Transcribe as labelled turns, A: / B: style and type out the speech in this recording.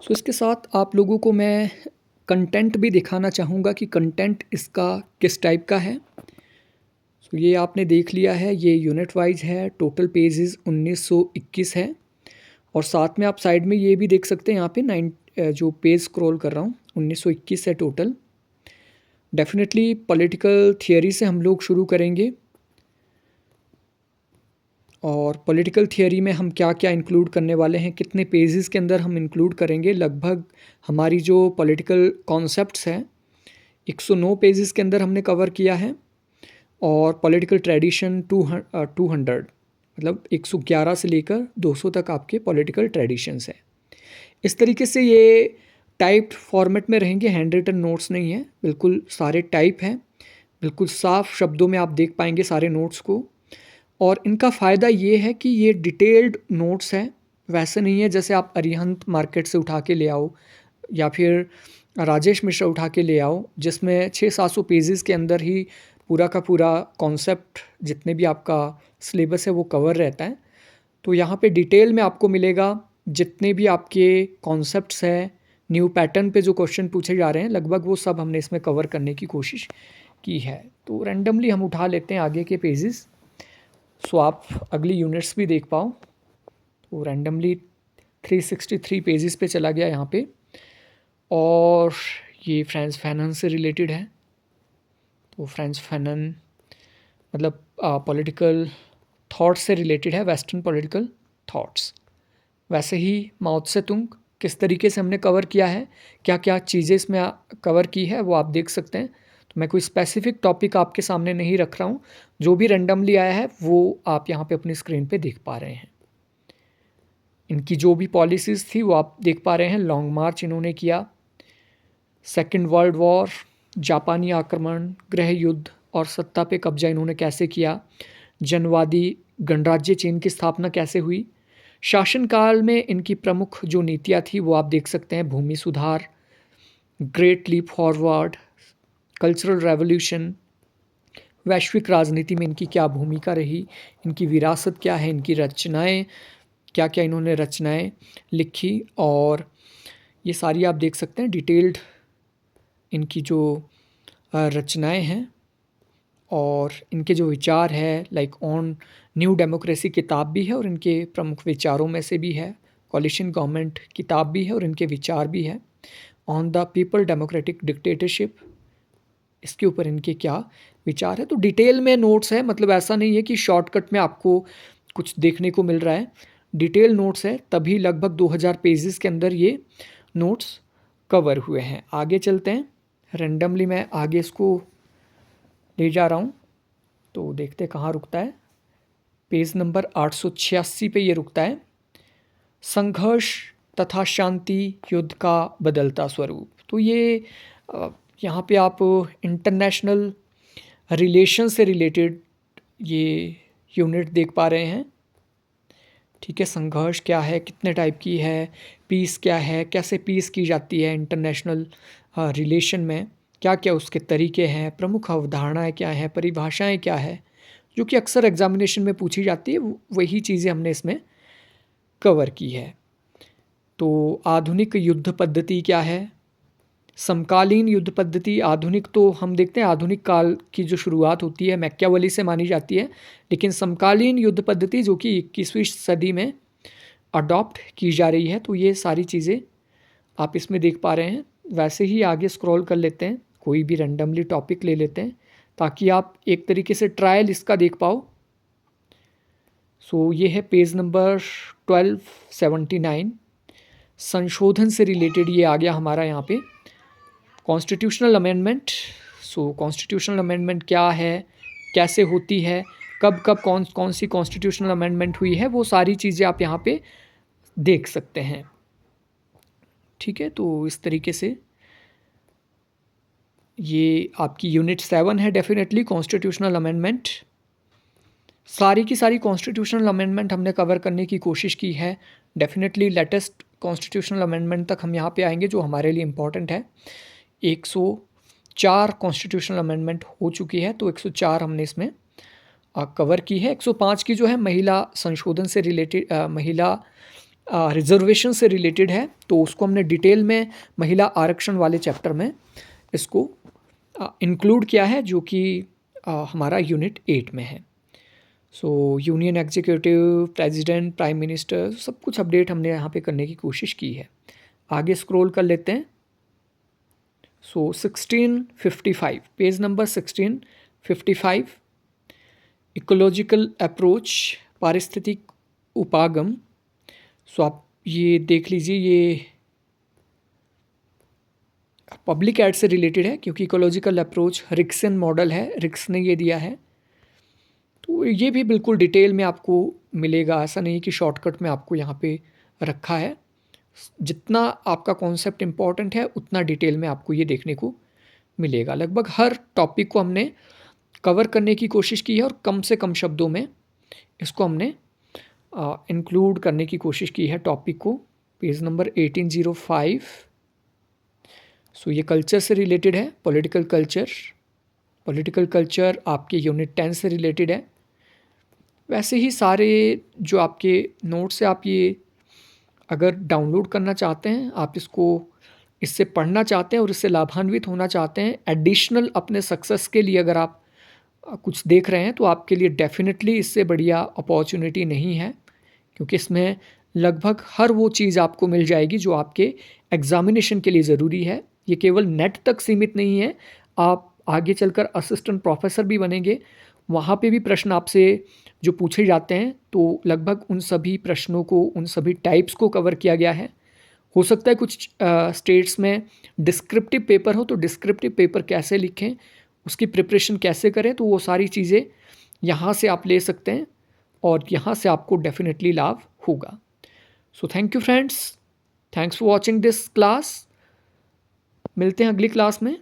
A: सो इसके साथ आप लोगों को मैं कंटेंट भी दिखाना चाहूँगा कि कंटेंट इसका किस टाइप का है। सो ये आपने देख लिया है, ये यूनिट वाइज है, टोटल पेजेस 1921 है और साथ में आप साइड में ये भी देख सकते हैं यहाँ पे जो पेज स्क्रॉल कर रहा हूँ 1921 है टोटल। डेफिनेटली पॉलिटिकल थियरी से हम लोग शुरू करेंगे और पॉलिटिकल थियरी में हम क्या क्या इंक्लूड करने वाले हैं, कितने पेजेस के अंदर हम इंक्लूड करेंगे। लगभग हमारी जो पॉलिटिकल कॉन्सेप्ट्स हैं 109 पेजेस के अंदर हमने कवर किया है और पॉलिटिकल ट्रेडिशन 200 मतलब 111 से लेकर 200 तक आपके पॉलिटिकल ट्रेडिशंस हैं। इस तरीके से ये टाइप्ड फॉर्मेट में रहेंगे, हैंड रिटन नोट्स नहीं है, बिल्कुल सारे टाइप हैं, बिल्कुल साफ शब्दों में आप देख पाएंगे सारे नोट्स को। और इनका फ़ायदा ये है कि ये डिटेल्ड नोट्स हैं, वैसे नहीं है जैसे आप अरिहंत मार्केट से उठा के ले आओ या फिर राजेश मिश्रा उठा के ले आओ जिसमें 600-700 पेजेस के अंदर ही पूरा का पूरा कॉन्सेप्ट जितने भी आपका सिलेबस है वो कवर रहता है। तो यहाँ पे डिटेल में आपको मिलेगा जितने भी आपके कॉन्सेप्ट्स हैं, न्यू पैटर्न पे जो क्वेश्चन पूछे जा रहे हैं लगभग वो सब हमने इसमें कवर करने की कोशिश की है। तो रैंडमली हम उठा लेते हैं आगे के पेजेस, सो आप अगली यूनिट्स भी देख पाओ। तो रैंडमली 363 पेजेस पे चला गया यहाँ पे और ये फ्रांस फैनन से रिलेटेड है। तो फ्रांस फैनन मतलब पॉलिटिकल थॉट्स से रिलेटेड है, वेस्टर्न पॉलिटिकल थॉट्स। वैसे ही माओ त्से तुंग किस तरीके से हमने कवर किया है, क्या क्या चीज़ें इसमें कवर की है वो आप देख सकते हैं। तो मैं कोई स्पेसिफिक टॉपिक आपके सामने नहीं रख रहा हूँ, जो भी रैंडमली आया है वो आप यहाँ पे अपनी स्क्रीन पे देख पा रहे हैं। इनकी जो भी पॉलिसीज़ थी वो आप देख पा रहे हैं। लॉन्ग मार्च इन्होंने किया, सेकेंड वर्ल्ड वॉर, जापानी आक्रमण, गृह युद्ध और सत्ता पे कब्जा इन्होंने कैसे किया, जनवादी गणराज्य चीन की स्थापना कैसे हुई, शासनकाल में इनकी प्रमुख जो नीतियाँ थी वो आप देख सकते हैं। भूमि सुधार, great leap forward, cultural revolution, वैश्विक राजनीति में इनकी क्या भूमिका रही, इनकी विरासत क्या है, इनकी रचनाएं क्या क्या इन्होंने रचनाएं लिखी, और ये सारी आप देख सकते हैं डिटेल्ड इनकी जो रचनाएं हैं और इनके जो विचार है। लाइक ऑन न्यू डेमोक्रेसी किताब भी है और इनके प्रमुख विचारों में से भी है। कॉलिशन गवर्नमेंट किताब भी है और इनके विचार भी है। On the people democratic dictatorship, इसके ऊपर इनके क्या विचार है। तो डिटेल में नोट्स है, मतलब ऐसा नहीं है कि शॉर्टकट में आपको कुछ देखने को मिल रहा है, डिटेल नोट्स है, तभी लगभग 2000 पेजेस के अंदर ये नोट्स कवर हुए हैं। आगे चलते हैं, रैंडमली मैं आगे इसको ले जा रहा हूँ तो देखते कहाँ रुकता है। पेज नंबर 886 पे ये रुकता है। संघर्ष तथा शांति युद्ध का बदलता स्वरूप। तो ये यहाँ पे आप इंटरनेशनल रिलेशन से रिलेटेड ये यूनिट देख पा रहे हैं। ठीक है, संघर्ष क्या है, कितने टाइप की है, पीस क्या है, कैसे पीस की जाती है इंटरनेशनल रिलेशन में, क्या क्या उसके तरीके हैं, प्रमुख अवधारणाएं क्या हैं, परिभाषाएं क्या है, जो कि अक्सर एग्जामिनेशन में पूछी जाती है, वही चीज़ें हमने इसमें कवर की है। तो आधुनिक युद्ध पद्धति क्या है, समकालीन युद्ध पद्धति। आधुनिक तो हम देखते हैं आधुनिक काल की जो शुरुआत होती है मैकियावेली से मानी जाती है, लेकिन समकालीन युद्ध पद्धति जो कि 21वीं सदी में अडॉप्ट की जा रही है। तो ये सारी चीज़ें आप इसमें देख पा रहे हैं। वैसे ही आगे स्क्रॉल कर लेते हैं, कोई भी रैंडमली टॉपिक ले लेते हैं ताकि आप एक तरीके से ट्रायल इसका देख पाओ। सो ये है पेज नंबर 1279, संशोधन से रिलेटेड ये आ गया हमारा यहाँ पे। Constitutional amendment. So constitutional amendment क्या है, कैसे होती है, कब कब कौन सी कॉन्स्टिट्यूशनल अमेंडमेंट हुई है, वो सारी चीज़ें आप यहाँ पे देख सकते हैं। ठीक है, तो इस तरीके से ये आपकी यूनिट 7 है। डेफिनेटली कॉन्स्टिट्यूशनल अमेंडमेंट, सारी की सारी कॉन्स्टिट्यूशनल अमेंडमेंट हमने कवर करने की कोशिश की है। डेफिनेटली लेटेस्ट कॉन्स्टिट्यूशनल अमेंडमेंट तक हम यहाँ पे आएंगे जो हमारे लिए इम्पॉर्टेंट है। 104 कॉन्स्टिट्यूशनल अमेंडमेंट हो चुकी है, तो 104 हमने इसमें कवर की है। 105 की जो है महिला संशोधन से रिलेटेड, महिला रिजर्वेशन से रिलेटेड है, तो उसको हमने डिटेल में महिला आरक्षण वाले चैप्टर में इसको इंक्लूड किया है, जो कि हमारा यूनिट 8 में है। सो union executive, president, prime minister, सब कुछ अपडेट हमने यहाँ पे करने की कोशिश की है। आगे स्क्रॉल कर लेते हैं। सो 1655, पेज नंबर 1655, इकोलॉजिकल अप्रोच, पारिस्थितिक उपागम। सो आप ये देख लीजिए, ये पब्लिक एड से रिलेटेड है, क्योंकि इकोलॉजिकल अप्रोच रिक्सन मॉडल है, रिक्स ने ये दिया है। तो ये भी बिल्कुल डिटेल में आपको मिलेगा, ऐसा नहीं कि शॉर्टकट में आपको यहाँ पे रखा है। जितना आपका कॉन्सेप्ट इम्पॉर्टेंट है उतना डिटेल में आपको ये देखने को मिलेगा। लगभग हर टॉपिक को हमने कवर करने की कोशिश की है और कम से कम शब्दों में इसको हमने इंक्लूड करने की कोशिश की है टॉपिक को। Page number 1805। सो ये कल्चर से रिलेटेड है, पॉलिटिकल कल्चर। पॉलिटिकल कल्चर आपके यूनिट 10 से रिलेटेड है। वैसे ही सारे जो आपके नोट्स से आप ये अगर डाउनलोड करना चाहते हैं, आप इसको इससे पढ़ना चाहते हैं और इससे लाभान्वित होना चाहते हैं, एडिशनल अपने सक्सेस के लिए अगर आप कुछ देख रहे हैं, तो आपके लिए डेफिनेटली इससे बढ़िया अपॉर्चुनिटी नहीं है, क्योंकि इसमें लगभग हर वो चीज़ आपको मिल जाएगी जो आपके एग्ज़ामिनेशन के लिए ज़रूरी है। ये केवल नेट तक सीमित नहीं है, आप आगे चलकर असिस्टेंट प्रोफेसर भी बनेंगे, वहाँ पे भी प्रश्न आपसे जो पूछे जाते हैं, तो लगभग उन सभी प्रश्नों को, उन सभी टाइप्स को कवर किया गया है। हो सकता है कुछ स्टेट्स में डिस्क्रिप्टिव पेपर हो, तो डिस्क्रिप्टिव पेपर कैसे लिखें, उसकी प्रिपरेशन कैसे करें, तो वो सारी चीज़ें यहाँ से आप ले सकते हैं और यहाँ से आपको डेफिनेटली लाभ होगा। So thank you friends, thanks for watching this class. मिलते हैं अगली क्लास में।